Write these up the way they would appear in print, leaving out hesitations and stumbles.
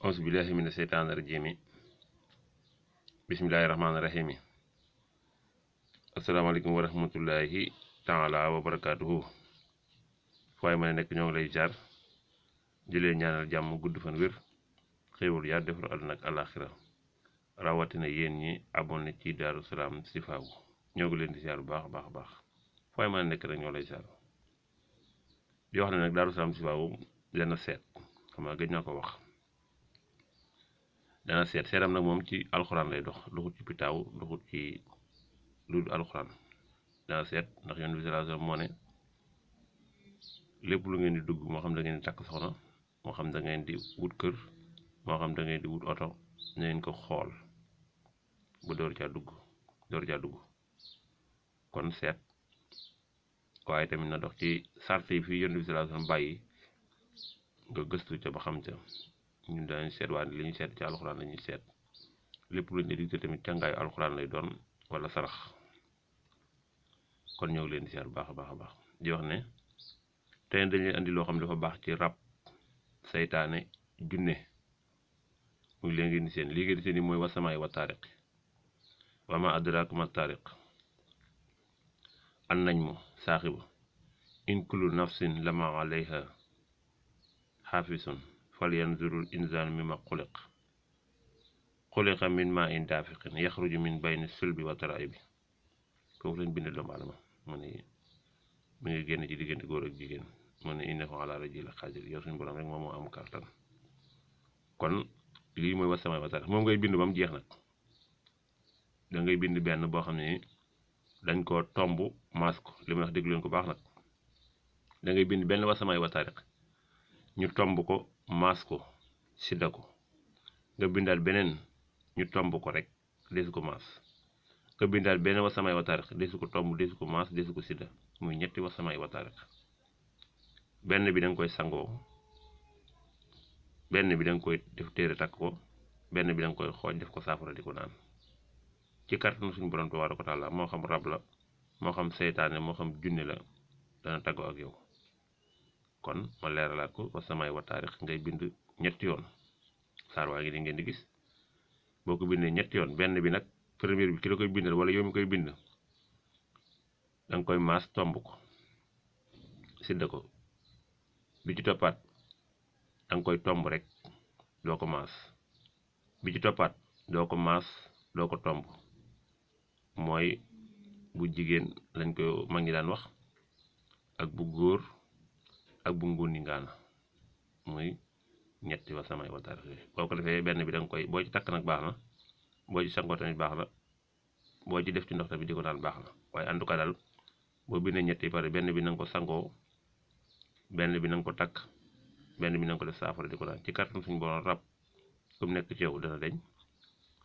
auzu billahi mina seytaani rajimi bismillahi rahmaani rahimi asalaamaaleykum wa rahmatullahi taala wa barakaatuhu waaye ma ne nekk ñoo ngi lay jaar di leen ñaanal jàmm gudd fan wér xéewal yaa defar àdduna ak àllaaxira rawatina yéen ñi abonné ci Darou Salam chifahou ñoo ngi leen di jaar bu baax a baax a baax waaye ma ne nekk rek ñoo lay jaar di wax ne nag Darou Salam chifahou dana seet xam nga gëj naa ko wax dana seet seetam nag moom ci alxuraan lay dox doxut ci pitaaw doxut ci lu alxuraan dana seet ndax Yonent bi sallallahu alayhi wasallam moo ne lépp lu ngeen di dugg moo xam da ngeen di takk soxna moo xam da ngeen di wut kër moo xam da ngeen di wut oto na ngeen ko xool ba door caa dugg kon seet waaye tamit na dox ci sart yi fii Yonent bi sallallahu alayhi wasallam bàyyi nga gëstu ca ba xam ca ñun danañ seet waaye li ñu seet ci alxuraan la ñuy seet lépp lu ñu digte tamit càngaayu alxuraan lay doon wala sarax kon ñoo ngi leen di seet bu baax a baax a baax di wax ne tey dañ leen andi loo xam ne dafa baax ci rab saytaane junne muy leen ngeen di seen lii ngeen di seen yi mooy wasamaay wa taariq wa ma adraaka ma taariq an najmu saaxibu in kullu nafsin lama alayha xaafisun fal yanzurul insaan mimma xuliqa min maa in daafiqin yaxruju min bayni sulbi wa taraa'ibi foofu lañ bind doomu aadama mu ne mi ngi génn ci diggante góor ak jigéen mu ne innahu ala raj'i la qaadir yow suñu borom rek moom moo am kàttan kon lii mooy wasamaay wa taariq moom ngay bind ba mu jeex nag da ngay bind benn boo xam ne dañ ko tomb maas ko li may wax déglu leen ko baax nag da ngay bind benn wasamaay wa taariq ñu tomb ko maas ko sidda ko nga bindaal beneen ñu tomb ko rek desu ko maas nga bindaal beneen wasamaay wa taariq desu ko tomb desu ko maas desu ko sidda muy ñetti wasamaay wa taariq benn bi da nga koy sangoo benn bi da nga koy def téere takk ko benn bi da nga koy xooj def ko saafara di ko naan ci kàttanu suñu borom tabaaraka wa taala moo xam rab la moo xam seytaane moo xam junne la dana tàggoo ak yow kon ma leeralaat ko wasamaay wa taariq ngay bind ñetti yoon saar waa ngi di ngeen di gis boo ko bindee ñetti yoon benn bi nag première bi ki la koy bindal wala yow mi koy bind danga koy maas tomb ko sidda ko bi ci toppaat danga koy tomb rek doo ko maas bi ci toppaat doo ko maas doo ko tomb mooy bu jigéen lañ ko mag ñi daan wax ak bu góor ak bu nguuni ngaana muy ñetti wasamaay wa taariq boo ko defee benn bi da nga koy boo ci takk nag baax na boo ci sangoo tamit baax na boo ci def ci ndox tamit di ko naan baax na waaye en tout cas daal boo bindee ñetti pare benn bi na nga ko sangoo benn bi na nga ko takk benn bi na nga ko def saafara di ko naan ci kàttanu suñu borom rab comme nekk ci yow dana deñ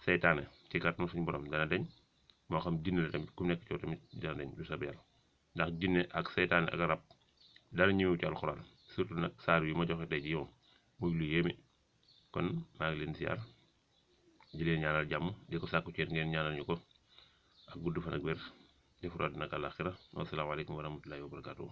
seytaane ci kàttanu suñu borom dana deñ moo xam jinne la tamit ku nekk ci yow tamit dana deñ du sab yàlla ndax jinne ak seytaane ak rab dara ñëw ci alxuraan surtout nag saar yu ma joxe tey ji yow muy lu yéeme kon maa ngi leen siyaar di leen ñaanal jàmm di ko sàkku ci ngeen ñaanal ñu ko ak gudd fan ak wér defaru àddina ak àllaaxira wasalaamaaleykum wa rahmatullahi wa barakaatuh